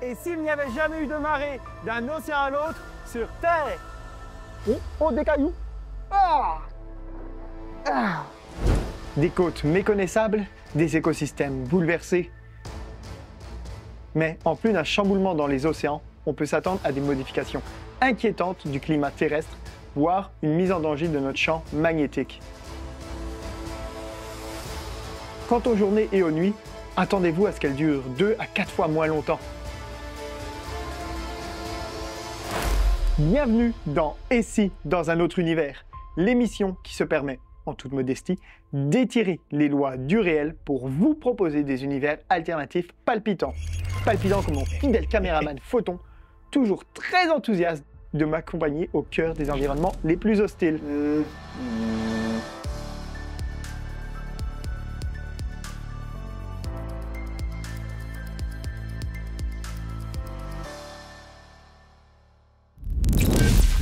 Et s'il n'y avait jamais eu de marée d'un océan à l'autre sur Terre? Oh, des cailloux. Des côtes méconnaissables, des écosystèmes bouleversés. Mais en plus d'un chamboulement dans les océans, on peut s'attendre à des modifications inquiétantes du climat terrestre, voire une mise en danger de notre champ magnétique. Quant aux journées et aux nuits, attendez-vous à ce qu'elles durent 2 à 4 fois moins longtemps. Bienvenue dans Et si dans un autre univers, l'émission qui se permet, en toute modestie, d'étirer les lois du réel pour vous proposer des univers alternatifs palpitants. Palpitants comme mon fidèle caméraman Photon, toujours très enthousiaste de m'accompagner au cœur des environnements les plus hostiles.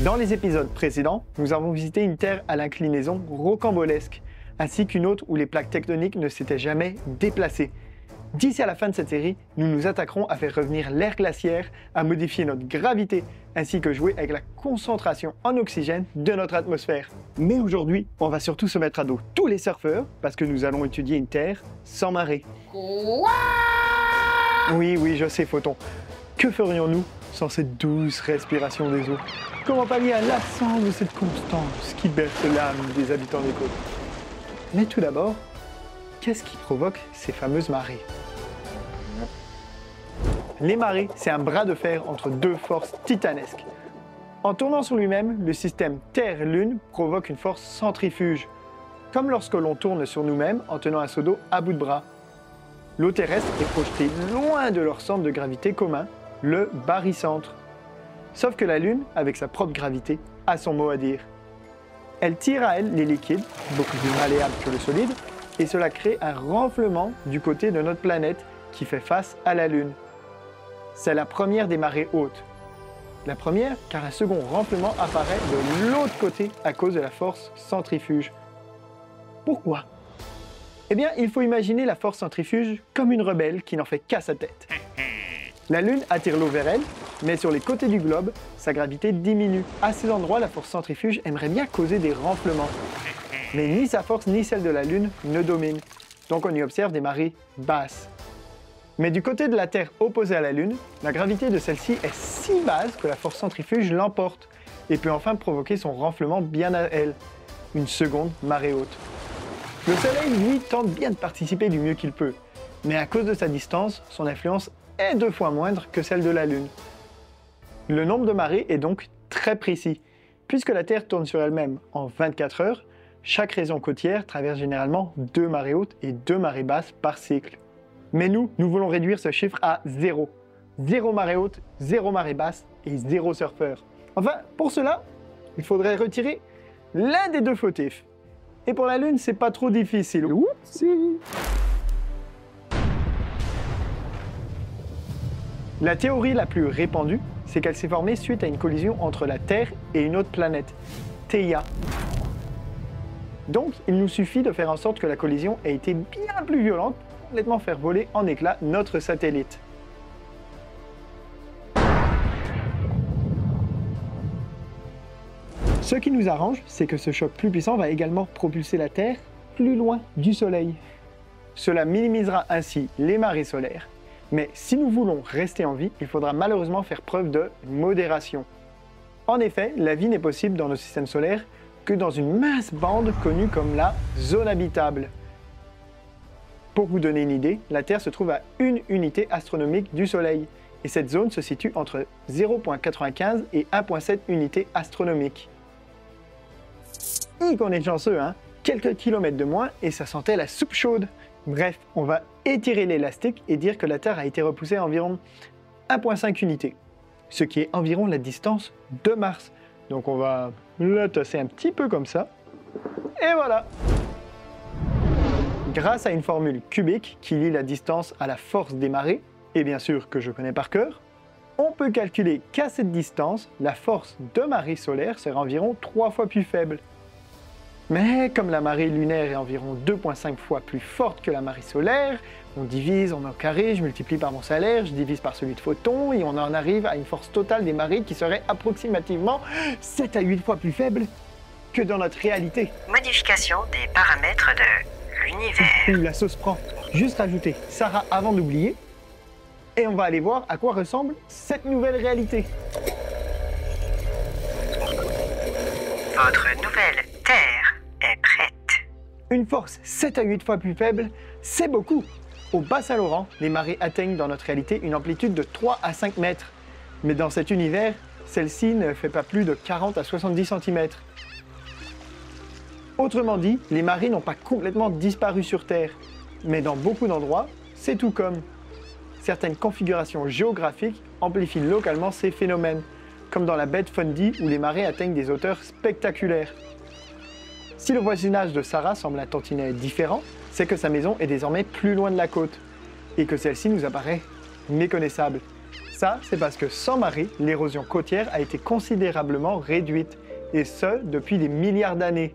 Dans les épisodes précédents, nous avons visité une Terre à l'inclinaison rocambolesque, ainsi qu'une autre où les plaques tectoniques ne s'étaient jamais déplacées. D'ici à la fin de cette série, nous nous attaquerons à faire revenir l'ère glaciaire, à modifier notre gravité, ainsi que jouer avec la concentration en oxygène de notre atmosphère. Mais aujourd'hui, on va surtout se mettre à dos tous les surfeurs, parce que nous allons étudier une Terre sans marée. Oui, je sais, Photon. Que ferions-nous sans cette douce respiration des eaux? Comment pallier à l'absence de cette constance qui berce l'âme des habitants des côtes? Mais tout d'abord, qu'est-ce qui provoque ces fameuses marées? Les marées, c'est un bras de fer entre deux forces titanesques. En tournant sur lui-même, le système Terre-Lune provoque une force centrifuge, comme lorsque l'on tourne sur nous-mêmes en tenant un seau d'eau à bout de bras. L'eau terrestre est projetée loin de leur centre de gravité commun, le barycentre. Sauf que la Lune, avec sa propre gravité, a son mot à dire. Elle tire à elle les liquides, beaucoup plus malléables que le solide, et cela crée un renflement du côté de notre planète qui fait face à la Lune. C'est la première des marées hautes. La première, car un second renflement apparaît de l'autre côté à cause de la force centrifuge. Pourquoi? Eh bien, il faut imaginer la force centrifuge comme une rebelle qui n'en fait qu'à sa tête. La Lune attire l'eau vers elle, mais sur les côtés du globe, sa gravité diminue. À ces endroits, la force centrifuge aimerait bien causer des renflements. Mais ni sa force ni celle de la Lune ne dominent, donc on y observe des marées basses. Mais du côté de la Terre opposée à la Lune, la gravité de celle-ci est si basse que la force centrifuge l'emporte et peut enfin provoquer son renflement bien à elle, une seconde marée haute. Le Soleil, lui, tente bien de participer du mieux qu'il peut, mais à cause de sa distance, son influence est 2 fois moindre que celle de la Lune. Le nombre de marées est donc très précis. Puisque la Terre tourne sur elle-même en 24 heures, chaque région côtière traverse généralement 2 marées hautes et 2 marées basses par cycle. Mais nous voulons réduire ce chiffre à 0. 0 marée haute, 0 marée basse et 0 surfeur. Enfin, pour cela, il faudrait retirer l'un des deux fautifs. Et pour la Lune, c'est pas trop difficile. Oupsie! La théorie la plus répandue, c'est qu'elle s'est formée suite à une collision entre la Terre et une autre planète, Theia. Donc, il nous suffit de faire en sorte que la collision ait été bien plus violente pour complètement faire voler en éclats notre satellite. Ce qui nous arrange, c'est que ce choc plus puissant va également propulser la Terre plus loin du Soleil. Cela minimisera ainsi les marées solaires. Mais si nous voulons rester en vie, il faudra malheureusement faire preuve de modération. En effet, la vie n'est possible dans nos systèmes solaires que dans une mince bande connue comme la zone habitable. Pour vous donner une idée, la Terre se trouve à 1 unité astronomique du Soleil, et cette zone se situe entre 0,95 et 1,7 unités astronomiques. Qu'on est chanceux, hein? Quelques kilomètres de moins et ça sentait la soupe chaude. Bref, on va étirer l'élastique et dire que la Terre a été repoussée à environ 1,5 unités, ce qui est environ la distance de Mars. Donc on va la tasser un petit peu comme ça, et voilà! Grâce à une formule cubique qui lie la distance à la force des marées, et bien sûr que je connais par cœur, on peut calculer qu'à cette distance, la force de marée solaire sera environ 3 fois plus faible. Mais comme la marée lunaire est environ 2,5 fois plus forte que la marée solaire, on divise, on est au carré, je multiplie par mon salaire, je divise par celui de Photon, et on en arrive à une force totale des marées qui serait approximativement 7 à 8 fois plus faible que dans notre réalité. Modification des paramètres de l'univers. La sauce prend. Juste rajouter Sarah avant d'oublier, et on va aller voir à quoi ressemble cette nouvelle réalité. Votre nouvelle Terre est prête. Une force 7 à 8 fois plus faible, c'est beaucoup. Au Bas-Saint-Laurent, les marées atteignent dans notre réalité une amplitude de 3 à 5 mètres. Mais dans cet univers, celle-ci ne fait pas plus de 40 à 70 cm. Autrement dit, les marées n'ont pas complètement disparu sur Terre. Mais dans beaucoup d'endroits, c'est tout comme. Certaines configurations géographiques amplifient localement ces phénomènes, comme dans la baie de Fundy où les marées atteignent des hauteurs spectaculaires. Si le voisinage de Sarah semble un tantinet différent, c'est que sa maison est désormais plus loin de la côte, et que celle-ci nous apparaît méconnaissable. Ça, c'est parce que sans marée, l'érosion côtière a été considérablement réduite, et ce, depuis des milliards d'années.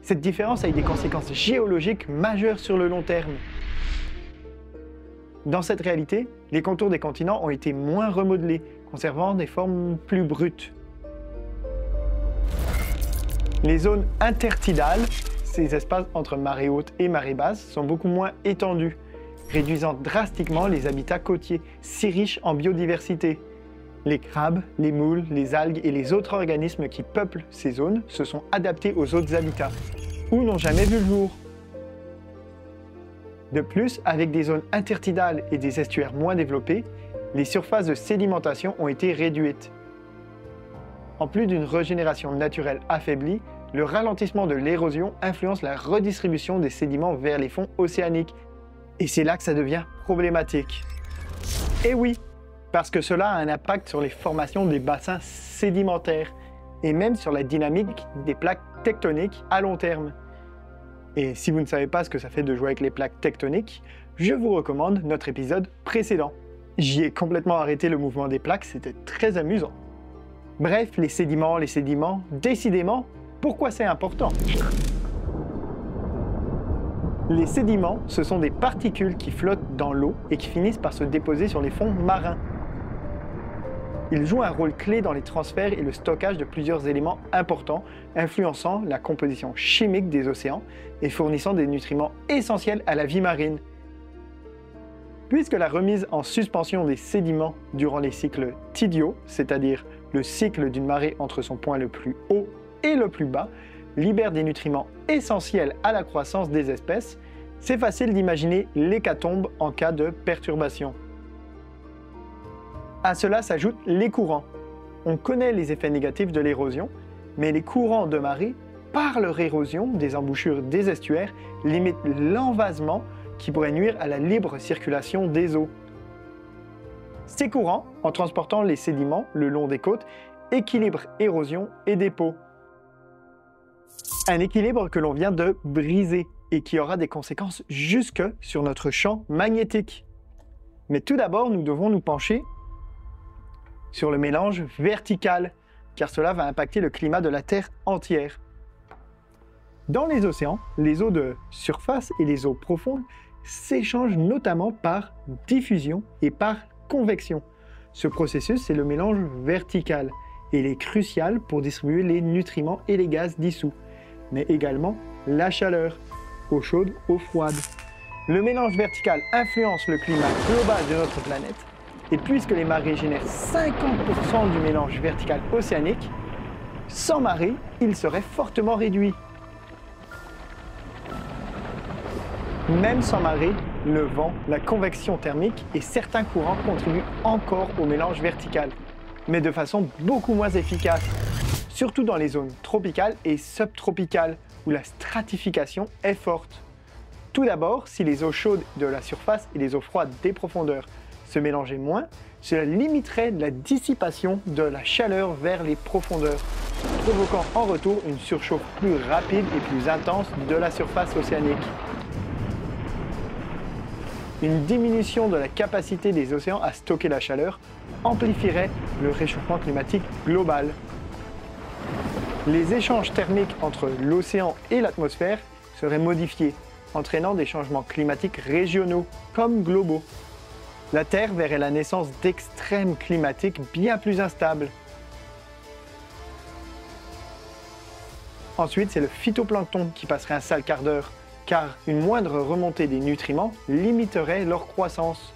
Cette différence a eu des conséquences géologiques majeures sur le long terme. Dans cette réalité, les contours des continents ont été moins remodelés, conservant des formes plus brutes. Les zones intertidales, ces espaces entre marée haute et marée basse, sont beaucoup moins étendus, réduisant drastiquement les habitats côtiers, si riches en biodiversité. Les crabes, les moules, les algues et les autres organismes qui peuplent ces zones se sont adaptés aux autres habitats, ou n'ont jamais vu le jour. De plus, avec des zones intertidales et des estuaires moins développés, les surfaces de sédimentation ont été réduites. En plus d'une régénération naturelle affaiblie, le ralentissement de l'érosion influence la redistribution des sédiments vers les fonds océaniques. Et c'est là que ça devient problématique. Et oui, parce que cela a un impact sur les formations des bassins sédimentaires et même sur la dynamique des plaques tectoniques à long terme. Et si vous ne savez pas ce que ça fait de jouer avec les plaques tectoniques, je vous recommande notre épisode précédent. J'y ai complètement arrêté le mouvement des plaques, c'était très amusant. Bref, les sédiments, décidément, pourquoi c'est important? Les sédiments, ce sont des particules qui flottent dans l'eau et qui finissent par se déposer sur les fonds marins. Ils jouent un rôle clé dans les transferts et le stockage de plusieurs éléments importants, influençant la composition chimique des océans et fournissant des nutriments essentiels à la vie marine. Puisque la remise en suspension des sédiments durant les cycles tidiaux, c'est-à-dire le cycle d'une marée entre son point le plus haut et le plus bas, libère des nutriments essentiels à la croissance des espèces, c'est facile d'imaginer l'hécatombe en cas de perturbation. À cela s'ajoutent les courants. On connaît les effets négatifs de l'érosion, mais les courants de marée, par leur érosion des embouchures des estuaires, limitent l'envasement qui pourrait nuire à la libre circulation des eaux. Ces courants, en transportant les sédiments le long des côtes, équilibrent érosion et dépôt. Un équilibre que l'on vient de briser et qui aura des conséquences jusque sur notre champ magnétique. Mais tout d'abord, nous devons nous pencher sur le mélange vertical, car cela va impacter le climat de la Terre entière. Dans les océans, les eaux de surface et les eaux profondes s'échangent notamment par diffusion et par convection. Ce processus, c'est le mélange vertical et il est crucial pour distribuer les nutriments et les gaz dissous, mais également la chaleur, eau chaude, eau froide. Le mélange vertical influence le climat global de notre planète et puisque les marées génèrent 50% du mélange vertical océanique, sans marée, il serait fortement réduit. Même sans marée, le vent, la convection thermique et certains courants contribuent encore au mélange vertical, mais de façon beaucoup moins efficace, surtout dans les zones tropicales et subtropicales où la stratification est forte. Tout d'abord, si les eaux chaudes de la surface et les eaux froides des profondeurs se mélangeaient moins, cela limiterait la dissipation de la chaleur vers les profondeurs, provoquant en retour une surchauffe plus rapide et plus intense de la surface océanique. Une diminution de la capacité des océans à stocker la chaleur amplifierait le réchauffement climatique global. Les échanges thermiques entre l'océan et l'atmosphère seraient modifiés, entraînant des changements climatiques régionaux comme globaux. La Terre verrait la naissance d'extrêmes climatiques bien plus instables. Ensuite, c'est le phytoplancton qui passerait un sale quart d'heure, car une moindre remontée des nutriments limiterait leur croissance.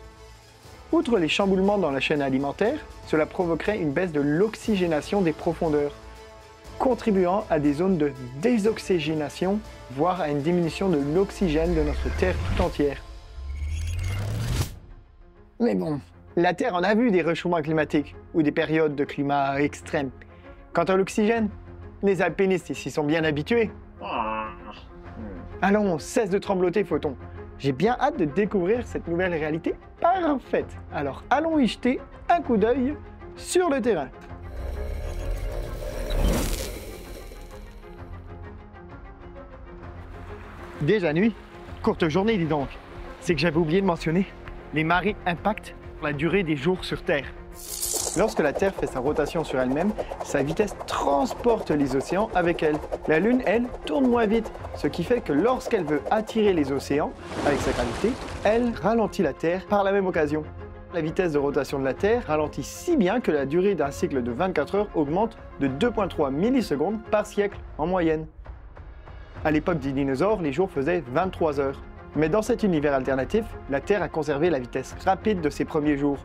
Outre les chamboulements dans la chaîne alimentaire, cela provoquerait une baisse de l'oxygénation des profondeurs, contribuant à des zones de désoxygénation, voire à une diminution de l'oxygène de notre Terre tout entière. Mais bon, la Terre en a vu des réchauffements climatiques ou des périodes de climat extrêmes. Quant à l'oxygène, les alpinistes ici sont bien habitués. Allons, cesse de trembloter, Photon. J'ai bien hâte de découvrir cette nouvelle réalité parfaite. Alors allons y jeter un coup d'œil sur le terrain. Déjà nuit, courte journée dis donc. C'est que j'avais oublié de mentionner, les marées impactent la durée des jours sur Terre. Lorsque la Terre fait sa rotation sur elle-même, sa vitesse transporte les océans avec elle. La Lune, elle, tourne moins vite, ce qui fait que lorsqu'elle veut attirer les océans avec sa gravité, elle ralentit la Terre par la même occasion. La vitesse de rotation de la Terre ralentit si bien que la durée d'un cycle de 24 heures augmente de 2,3 millisecondes par siècle en moyenne. À l'époque des dinosaures, les jours faisaient 23 heures. Mais dans cet univers alternatif, la Terre a conservé la vitesse rapide de ses premiers jours.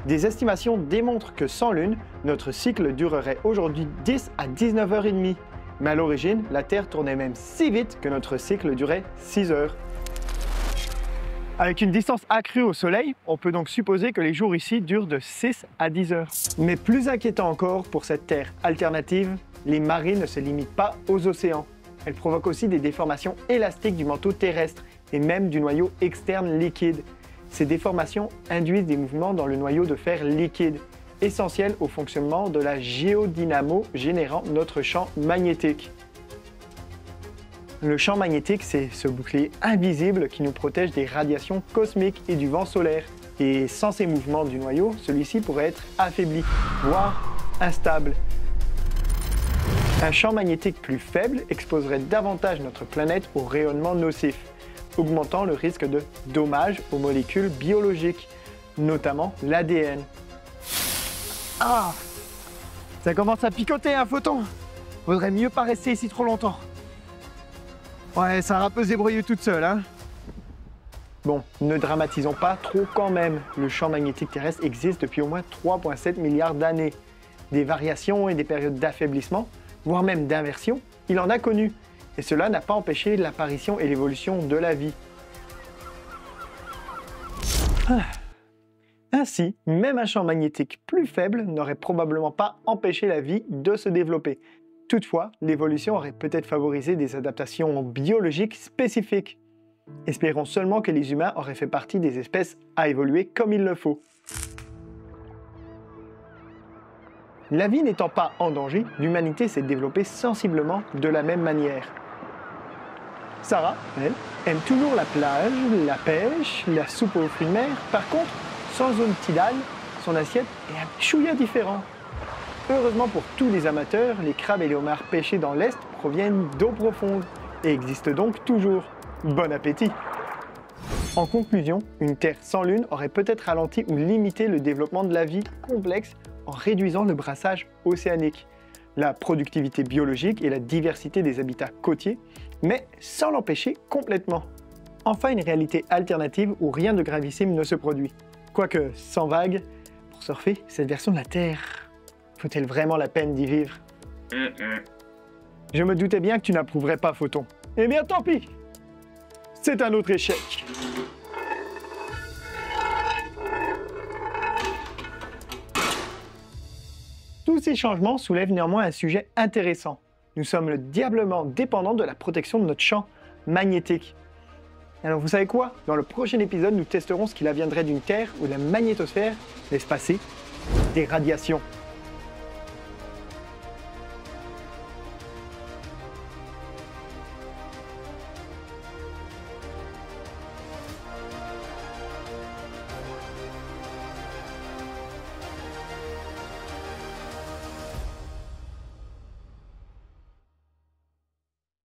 Des estimations démontrent que sans Lune, notre cycle durerait aujourd'hui 10 à 19h30. Mais à l'origine, la Terre tournait même si vite que notre cycle durait 6 heures. Avec une distance accrue au Soleil, on peut donc supposer que les jours ici durent de 6 à 10 heures. Mais plus inquiétant encore pour cette Terre alternative, les marées ne se limitent pas aux océans. Elles provoquent aussi des déformations élastiques du manteau terrestre et même du noyau externe liquide. Ces déformations induisent des mouvements dans le noyau de fer liquide, essentiel au fonctionnement de la géodynamo générant notre champ magnétique. Le champ magnétique, c'est ce bouclier invisible qui nous protège des radiations cosmiques et du vent solaire. Et sans ces mouvements du noyau, celui-ci pourrait être affaibli, voire instable. Un champ magnétique plus faible exposerait davantage notre planète au rayonnement nocif, augmentant le risque de dommages aux molécules biologiques, notamment l'ADN. Ah! Ça commence à picoter, un Photon! Vaudrait mieux pas rester ici trop longtemps. Ouais, Sarah peut se débrouiller toute seule, hein? Bon, ne dramatisons pas trop quand même. Le champ magnétique terrestre existe depuis au moins 3,7 milliards d'années. Des variations et des périodes d'affaiblissement, voire même d'inversion, il en a connu. Et cela n'a pas empêché l'apparition et l'évolution de la vie. Ainsi, même un champ magnétique plus faible n'aurait probablement pas empêché la vie de se développer. Toutefois, l'évolution aurait peut-être favorisé des adaptations biologiques spécifiques. Espérons seulement que les humains auraient fait partie des espèces à évoluer comme il le faut. La vie n'étant pas en danger, l'humanité s'est développée sensiblement de la même manière. Sarah, elle, aime toujours la plage, la pêche, la soupe aux fruits de mer. Par contre, sans zone tidale, son assiette est un chouïa différent. Heureusement pour tous les amateurs, les crabes et les homards pêchés dans l'Est proviennent d'eau profonde et existent donc toujours. Bon appétit! En conclusion, une Terre sans Lune aurait peut-être ralenti ou limité le développement de la vie complexe en réduisant le brassage océanique, la productivité biologique et la diversité des habitats côtiers, mais sans l'empêcher complètement. Enfin, une réalité alternative où rien de gravissime ne se produit. Quoique, sans vagues, pour surfer, cette version de la Terre, faut-elle vraiment la peine d'y vivre? Je me doutais bien que tu n'approuverais pas, Photon. Eh bien, tant pis! C'est un autre échec. Tous ces changements soulèvent néanmoins un sujet intéressant. Nous sommes le diablement dépendants de la protection de notre champ magnétique. Alors vous savez quoi? Dans le prochain épisode, nous testerons ce qu'il adviendrait d'une Terre où la magnétosphère laisse passer des radiations.